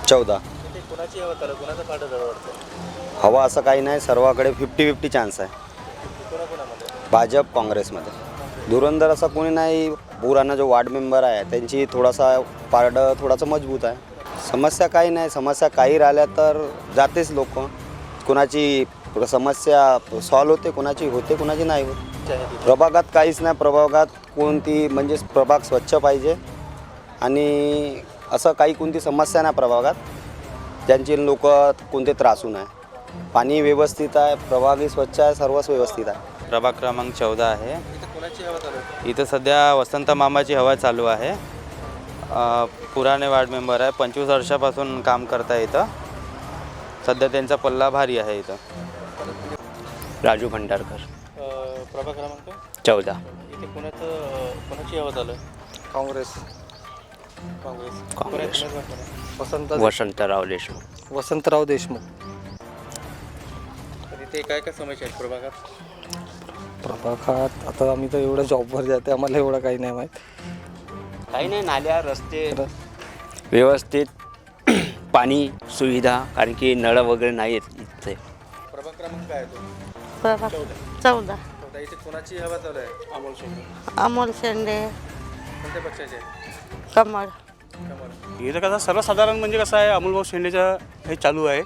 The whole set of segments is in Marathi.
14. ते कोणाची हवा चालू कोणाचा पाठ जवळ वाटतं? हवा असं काही नाही, सर्वाकडे 50-50 चान्स आहे. कोणाकोणामध्ये? भाजप काँग्रेसमध्ये धुरंधर असं कोणी नाही. पुराणा जो वार्ड मेंबर आहे त्यांची थोडासा पारडं थोडासा मजबूत आहे. समस्या काही नाही, समस्या काही राहिल्या तर जातेच लोक. कोणाची समस्या सॉल्व होते, कोणाची होते, कोणाची नाही होत. प्रभागात काहीच नाही. प्रभागात कोणती म्हणजे प्रभाग स्वच्छ पाहिजे आणि असं काही कोणती समस्या नाही प्रभागात. त्यांची लोक कोणते त्रासू नाही. पाणी व्यवस्थित आहे, प्रभागही स्वच्छ आहे, सर्वच व्यवस्थित आहे. प्रभाग क्रमांक 14 आहे. इथे कोणाची हवा चालू आहे? इथं सध्या वसंत मामाची हवा चालू आहे. पुराणे वार्ड मेंबर आहे, 25 वर्षापासून काम करता इथं. सध्या त्यांचा पल्ला भारी आहे इथं. राजू भंडारकर. प्रभाग क्रमांक 14. इथे कोणाची हवा चालू आहे? काँग्रेस. काँग्रेस. वसंतराव देशमुख. वसंतराव देशमुख. तर इथे काय काय समस्या आहेत प्रभागात? प्रभागात आता आम्ही तर एवढं जॉबवर जाते, आम्हाला एवढं काही नाही माहीत. काही नाही, नाल्या रस्ते व्यवस्थित, पाणी सुविधा, कारण की नळ वगैरे नाही आहेत इथे. प्रभाग क्रमांक काय आहे तो? प्रभाग 14. आता इथे कोणाची हवा चालू आहे? अमोल शेंडे. अमोल शेंडे. कोणत्या पक्षाचे? कमळ. कमळ. इथं कसं सर्वसाधारण म्हणजे कसं आहे, अमोलभाऊ शेंडेचं हे चालू आहे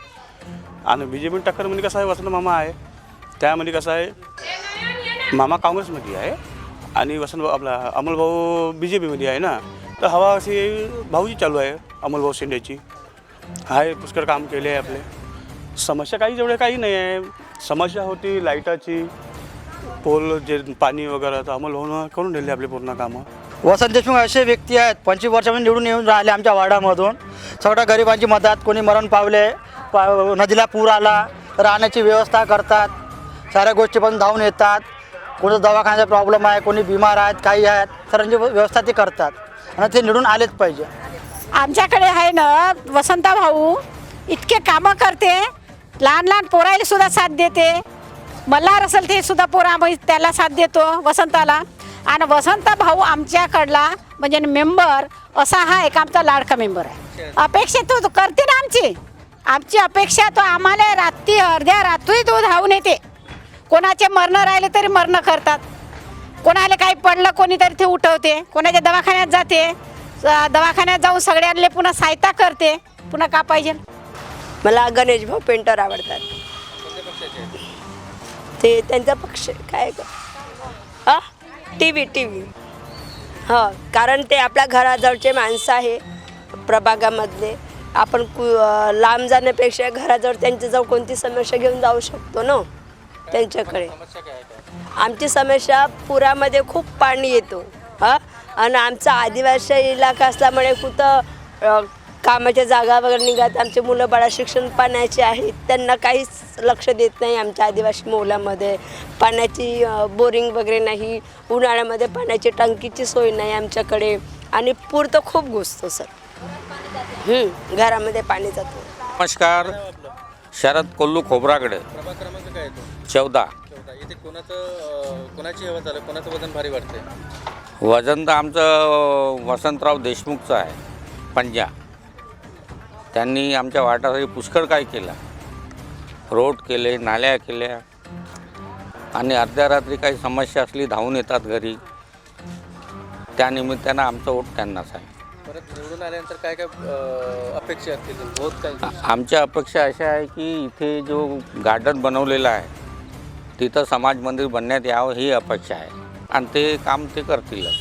आणि बी जे पी टक्कर म्हणजे कसं आहे, वसंत मामा आहे. त्यामध्ये कसं आहे, मामा काँग्रेसमध्ये आहे आणि आपला अमोलभाऊ बी जे पीमध्ये आहे ना. तर हवा अशी भाऊजी चालू आहे अमोलभाऊ शेंडेची. आहे, पुष्कळ काम केले आहे आपले. समस्या काही जेवढे काही नाही आहे. समस्या होती लाईटाची, पोल जे पाणी वगैरे, तर अमोलभाऊनं करून दिले आपले पूर्ण कामं. वसंत देशमुख असे व्यक्ती आहेत 25 वर्षापासून निवडून येऊन राहिले आमच्या वार्डामधून. सगळ्या गरिबांची मदत, कोणी मरण पावले, नदीला पूर आला, राहण्याची व्यवस्था करतात, साऱ्या गोष्टीपासून धावून येतात. कोणतं दवाखान्याचा प्रॉब्लेम आहे, कोणी बिमार आहेत, काही आहेत, सर्वांची व्यवस्था ते करतात आणि ते निवडून आलेच पाहिजे. आमच्याकडे आहे ना वसंता भाऊ, इतके कामं करते, लहान लहान पोराला सुद्धा साथ देते. मल्हार असेल ते सुद्धा पोरा त्याला साथ देतो वसंताला. आणि वसंत भाऊ आमच्याकडला म्हणजे मेंबर असा हा एक आमचा लाडका मेंबर आहे. अपेक्षा तो करते ना आमची अपेक्षा तो आम्हाला रात्री अर्ध्या रात्री तो धावून येते. कोणाचे मरण राहिले तरी मरण करतात, कोणाला काही पडलं कोणीतरी ते उठवते, कोणाच्या दवाखान्यात जाते, दवाखान्यात जाऊन सगळ्यांना पुन्हा सहायता करते. पुन्हा का पाहिजे? मला गणेश भाऊ पेंटर आवडतात. ते त्यांचा पक्ष काय टी व्ही हो, कारण ते आपल्या घराजवळचे माणसं आहे प्रभागामधले. आपण लांब जाण्यापेक्षा घराजवळ त्यांच्याजवळ कोणती समस्या घेऊन जाऊ शकतो ना त्यांच्याकडे. आमची समस्या पुरामध्ये खूप पाणी येतो आणि आमचा आदिवासी इलाका असल्यामुळे कुठं कामाच्या जागा वगैरे निघत. आमचे मुलं बाळा शिक्षण पाण्याचे आहेत, त्यांना काहीच लक्ष देत नाही. आमच्या आदिवासी मोहल्ल्यामध्ये पाण्याची बोरिंग वगैरे नाही, उन्हाळ्यामध्ये पाण्याची टंकीची सोय नाही आमच्याकडे आणि पूर तर खूप घुसतो सर. घरामध्ये पाणी जातो. नमस्कार, शरद कोल्लू खोबराकडे. प्रभाग क्रमांक काय आहे तो? 14. इथे कोणाची हवा चालू आहे? कोणाचं वजन भारी वाटते? वजन तर आमचं वसंतराव देशमुखचं आहे, पंजा. त्यांनी आमच्या वाटासाठी पुष्कळ काय केलं. रोड केले, नाल्या केल्या आणि अर्ध्या रात्री काही समस्या असली धावून येतात घरी. त्यानिमित्तानं आमचं वोट त्यांनाच आहे. परत निवडून आल्यानंतर काय काय अपेक्षा असतील? बहुत काय आमच्या अपेक्षा अशा आहे की इथे जो गार्डन बनवलेला आहे तिथं समाज मंदिर बनण्यात यावं ही अपेक्षा आहे आणि ते काम ते करतीलच.